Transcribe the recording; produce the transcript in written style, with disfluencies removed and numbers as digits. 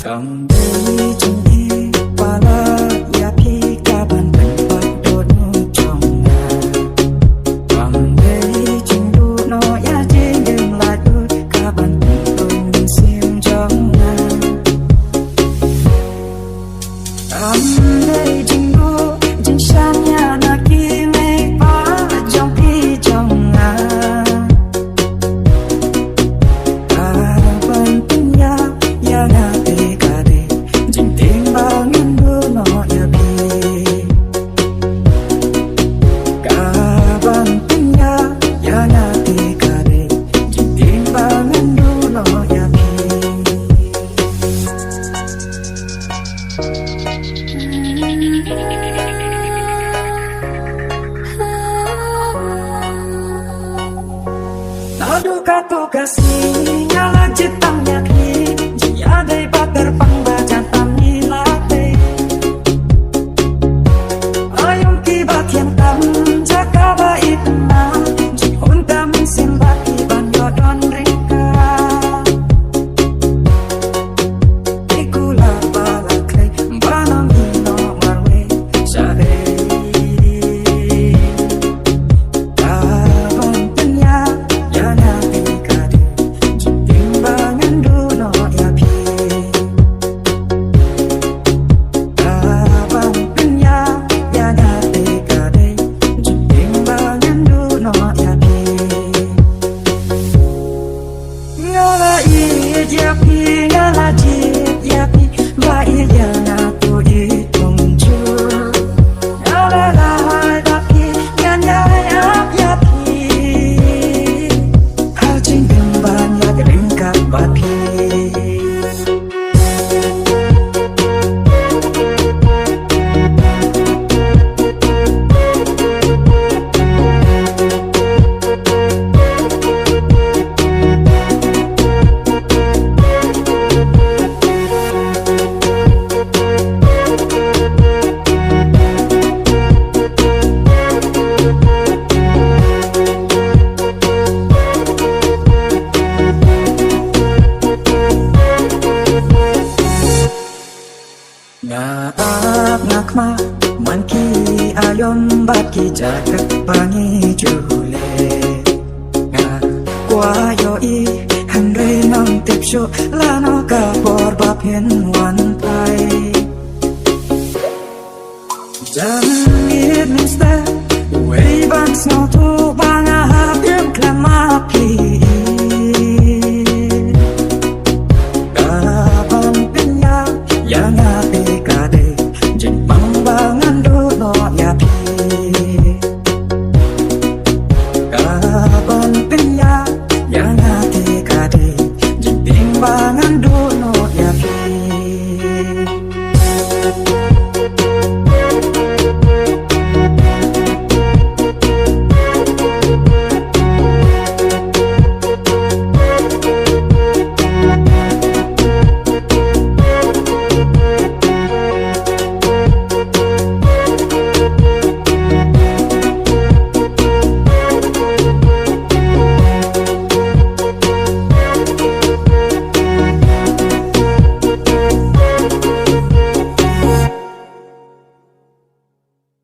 Cầm đây chung đi qua la ya phi cả bàn tay bắt đốt trong nhà. Cầm đây chung đu nó ya trên đêm lại đốt cả bàn tay tôi mình xiêm trong nhà. Cầm đây chung đu trên sàn nhà na kia mây phá trong khi trong nhà. Duka tu kasih nyala citangnya ki jia dei terbang baca tami late ayun kibat yang tam jaga baik na jihun tam simbaki banyo don ringka ikula balakle banam hino marwe sade Ngakma manki ayon baki jagat bangi jule nga kwa yo I hanre nang tipsho lano ka por bapien wan pai